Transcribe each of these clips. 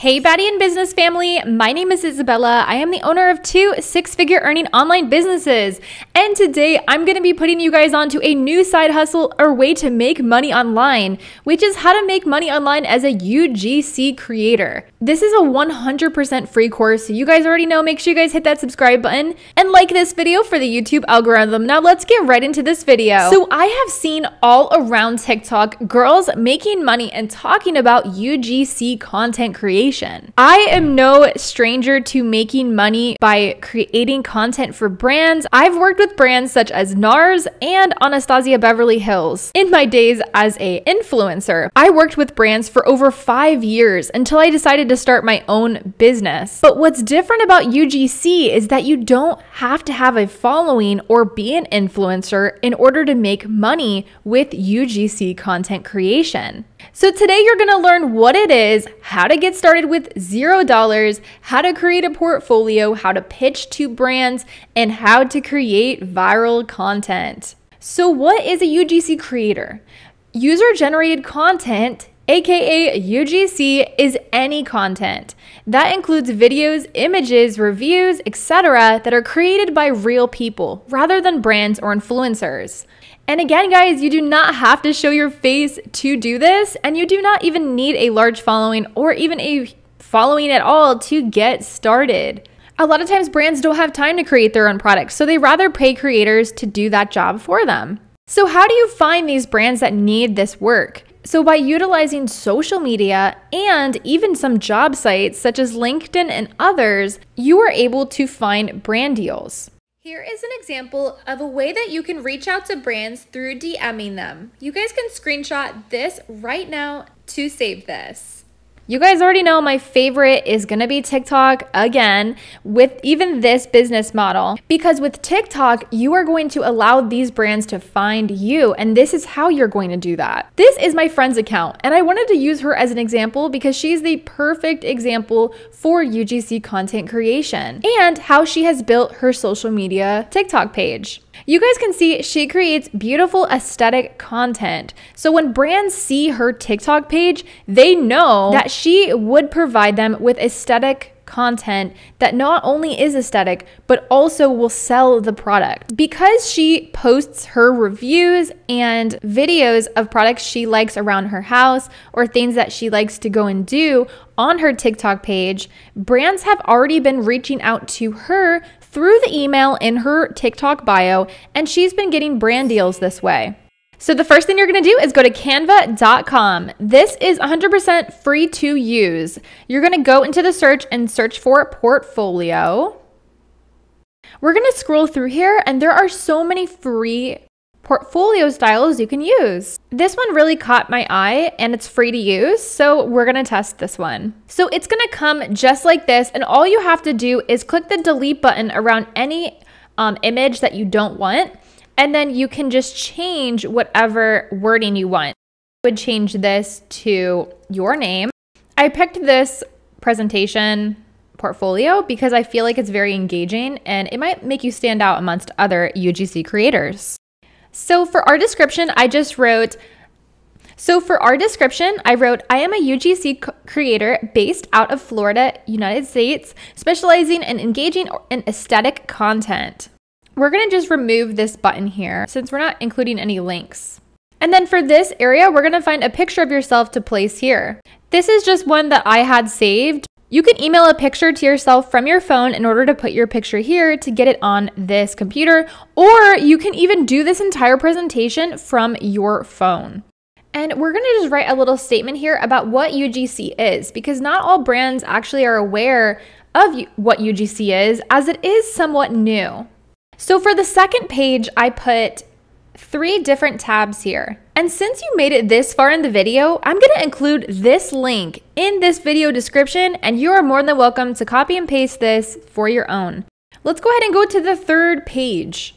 Hey baddie and business family, my name is Isabella. I am the owner of 2 six-figure earning online businesses. And today I'm going to be putting you guys onto a new side hustle or way to make money online, which is how to make money online as a UGC creator. This is a 100% free course, so you guys already know, make sure you guys hit that subscribe button and like this video for the YouTube algorithm. Now let's get right into this video. So I have seen all around TikTok girls making money and talking about UGC content creation. I am no stranger to making money by creating content for brands. I've worked with brands such as NARS and Anastasia Beverly Hills. In my days as an influencer, I worked with brands for over 5 years until I decided to start my own business. But what's different about UGC is that you don't have to have a following or be an influencer in order to make money with UGC content creation. So today you're going to learn what it is, how to get started with $0, how to create a portfolio, how to pitch to brands, and how to create viral content. So what is a UGC creator? User-generated content, aka UGC, is any content. That includes videos, images, reviews, etc. that are created by real people rather than brands or influencers. And again, guys, you do not have to show your face to do this, and you do not even need a large following or even a following at all to get started. A lot of times brands don't have time to create their own products, so they rather pay creators to do that job for them. So how do you find these brands that need this work? So by utilizing social media and even some job sites such as LinkedIn and others, you are able to find brand deals. Here is an example of a way that you can reach out to brands through DMing them. You guys can screenshot this right now to save this. You guys already know my favorite is gonna be TikTok again with even this business model, because with TikTok, you are going to allow these brands to find you, and this is how you're going to do that. This is my friend's account, and I wanted to use her as an example because she's the perfect example for UGC content creation and how she has built her social media TikTok page. You guys can see she creates beautiful aesthetic content. So when brands see her TikTok page, they know that she would provide them with aesthetic content that not only is aesthetic, but also will sell the product. Because she posts her reviews and videos of products she likes around her house or things that she likes to go and do on her TikTok page, brands have already been reaching out to her through the email in her TikTok bio, and she's been getting brand deals this way. So the first thing you're gonna do is go to canva.com. This is 100% free to use. You're gonna go into the search and search for portfolio. We're gonna scroll through here, and there are so many free portfolio styles you can use. This one really caught my eye and it's free to use, so we're gonna test this one. So it's gonna come just like this, and all you have to do is click the delete button around any image that you don't want, and then you can just change whatever wording you want. I would change this to your name. I picked this presentation portfolio because I feel like it's very engaging and it might make you stand out amongst other UGC creators. So for our description, I wrote, I am a UGC creator based out of Florida, United States, specializing in engaging in aesthetic content. We're gonna just remove this button here since we're not including any links. And then for this area, we're gonna find a picture of yourself to place here. This is just one that I had saved. You can email a picture to yourself from your phone in order to put your picture here to get it on this computer, or you can even do this entire presentation from your phone. And we're gonna just write a little statement here about what UGC is, because not all brands actually are aware of what UGC is, as it is somewhat new. So for the second page, I put 3 different tabs here. And since you made it this far in the video, I'm gonna include this link in this video description, and you are more than welcome to copy and paste this for your own. Let's go ahead and go to the third page.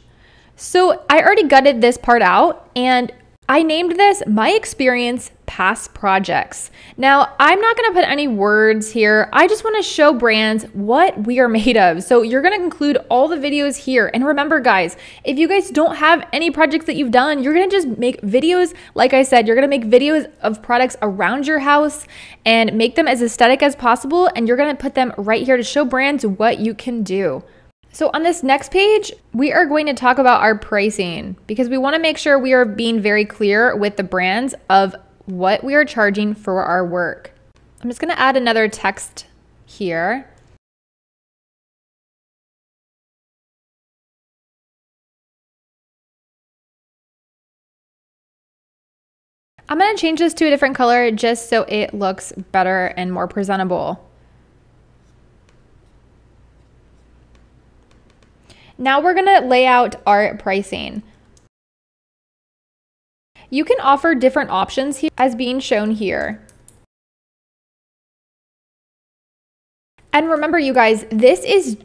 So I already gutted this part out, and I named this My Experience past projects. Now, I'm not going to put any words here. I just want to show brands what we are made of. So you're going to include all the videos here. And remember, guys, if you guys don't have any projects that you've done, you're going to just make videos. Like I said, you're going to make videos of products around your house and make them as aesthetic as possible. And you're going to put them right here to show brands what you can do. So on this next page, we are going to talk about our pricing because we want to make sure we are being very clear with the brands of what we are charging for our work. I'm just going to add another text here. I'm going to change this to a different color just so it looks better and more presentable. Now we're going to lay out our pricing. You can offer different options here as being shown here. And remember, you guys, this is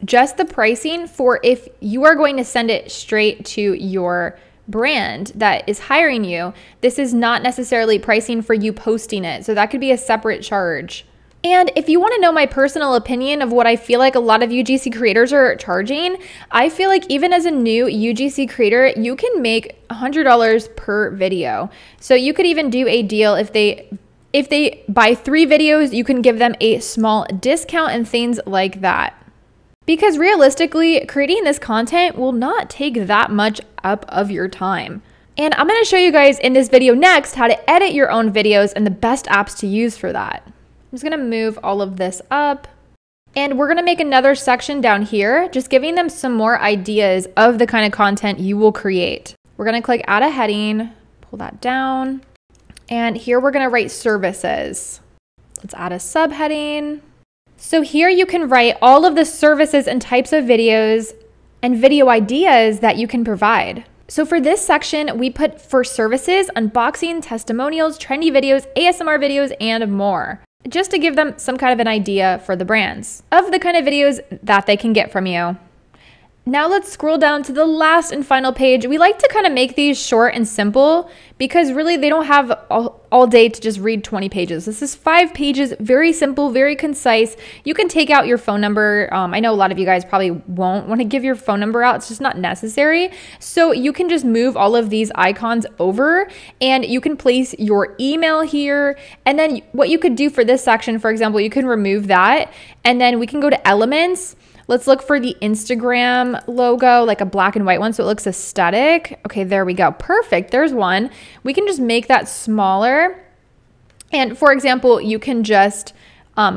just the pricing for if you are going to send it straight to your brand that is hiring you. This is not necessarily pricing for you posting it. So that could be a separate charge. And if you want to know my personal opinion of what I feel like a lot of UGC creators are charging, I feel like even as a new UGC creator, you can make $100 per video. So you could even do a deal if they buy 3 videos, you can give them a small discount and things like that. Because realistically, creating this content will not take that much up of your time. And I'm going to show you guys in this video next how to edit your own videos and the best apps to use for that. I'm just going to move all of this up and we're going to make another section down here, just giving them some more ideas of the kind of content you will create. We're going to click add a heading, pull that down, and here we're going to write services. Let's add a subheading. So here you can write all of the services and types of videos and video ideas that you can provide. So for this section, we put for services, unboxing, testimonials, trendy videos, ASMR videos, and more, just to give them some kind of an idea for the brands of the kind of videos that they can get from you. Now let's scroll down to the last and final page. We like to kind of make these short and simple because really they don't have all day to just read 20 pages. This is 5 pages, very simple, very concise. You can take out your phone number. I know a lot of you guys probably won't want to give your phone number out. It's just not necessary. So you can just move all of these icons over and you can place your email here. And then what you could do for this section, for example, you can remove that and then we can go to elements. Let's look for the Instagram logo, like a black and white one, so it looks aesthetic. Okay, there we go. Perfect. There's one. We can just make that smaller. And for example, you can just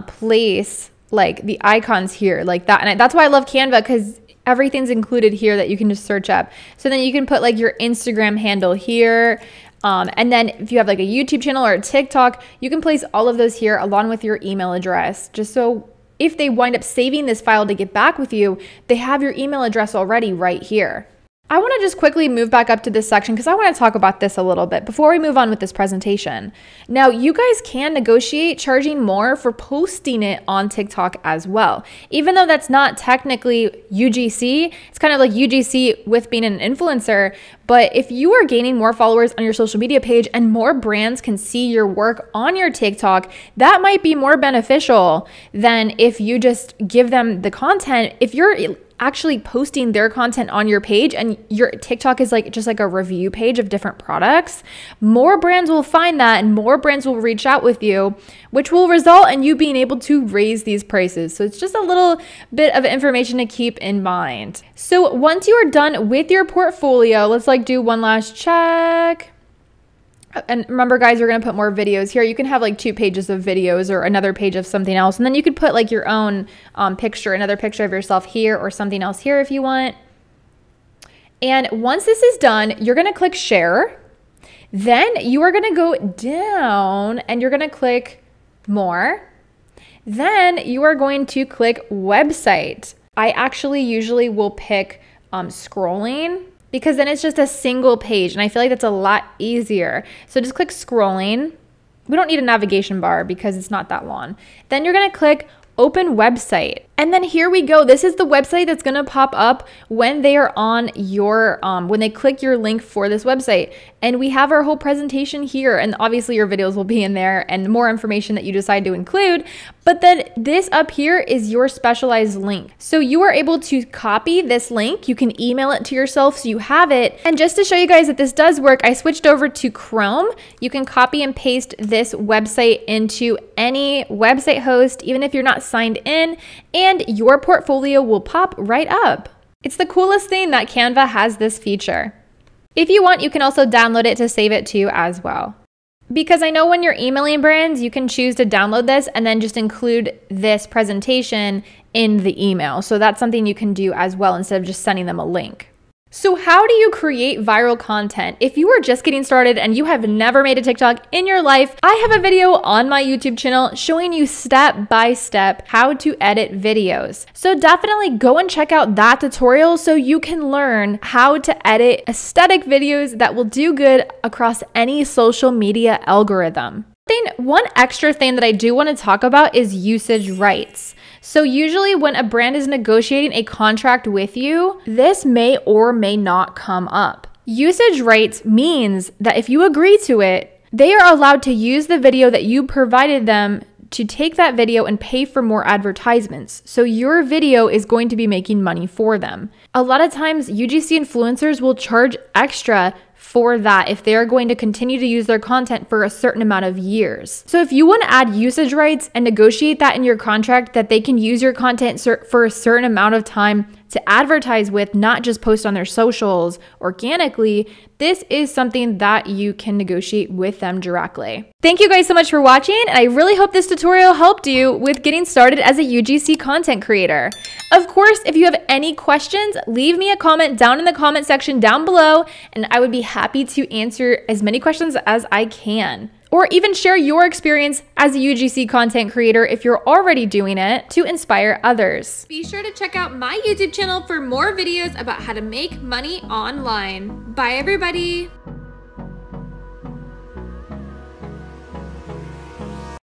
place like the icons here like that. And that's why I love Canva, because everything's included here that you can just search up. So then you can put like your Instagram handle here. And then if you have like a YouTube channel or a TikTok, you can place all of those here along with your email address, just so if they wind up saving this file to get back with you, they have your email address already right here. I want to just quickly move back up to this section because I want to talk about this a little bit before we move on with this presentation. Now, you guys can negotiate charging more for posting it on TikTok as well. Even though that's not technically UGC, it's kind of like UGC with being an influencer. But if you are gaining more followers on your social media page and more brands can see your work on your TikTok, that might be more beneficial than if you just give them the content. If you're actually posting their content on your page and your TikTok is like just like a review page of different products, more brands will find that and more brands will reach out with you, which will result in you being able to raise these prices. So it's just a little bit of information to keep in mind. So once you are done with your portfolio, let's like do one last check. And remember, guys, you're going to put more videos here. You can have like 2 pages of videos or another page of something else. And then you could put like your own picture, another picture of yourself here or something else here if you want. And once this is done, you're going to click share. Then you are going to go down and you're going to click more. Then you are going to click website. I actually usually will pick scrolling, because then it's just a single page and I feel like that's a lot easier. So just click scrolling. We don't need a navigation bar because it's not that long. Then you're gonna click open website. And then here we go. This is the website that's going to pop up when they are on your, when they click your link for this website. And we have our whole presentation here. And obviously your videos will be in there and more information that you decide to include. But then this up here is your specialized link. So you are able to copy this link. You can email it to yourself so you have it. And just to show you guys that this does work, I switched over to Chrome. You can copy and paste this website into any website host, even if you're not signed in, and your portfolio will pop right up. It's the coolest thing that Canva has this feature. If you want, you can also download it to save it too as well. Because I know when you're emailing brands, you can choose to download this and then just include this presentation in the email. So that's something you can do as well instead of just sending them a link. So how do you create viral content? If you are just getting started and you have never made a TikTok in your life, I have a video on my YouTube channel showing you step by step how to edit videos. So definitely go and check out that tutorial so you can learn how to edit aesthetic videos that will do good across any social media algorithm. One extra thing that I do want to talk about is usage rights. So usually when a brand is negotiating a contract with you, this may or may not come up. Usage rights means that if you agree to it, they are allowed to use the video that you provided them to take that video and pay for more advertisements. So your video is going to be making money for them. A lot of times UGC influencers will charge extra for that if they're going to continue to use their content for a certain amount of years. So if you want to add usage rights and negotiate that in your contract that they can use your content for a certain amount of time to advertise with, not just post on their socials organically, this is something that you can negotiate with them directly. Thank you guys so much for watching, and I really hope this tutorial helped you with getting started as a UGC content creator. Of course, if you have any questions, leave me a comment down in the comment section down below, and I would be happy to answer as many questions as I can. Or even share your experience as a UGC content creator if you're already doing it to inspire others. Be sure to check out my YouTube channel for more videos about how to make money online. Bye everybody!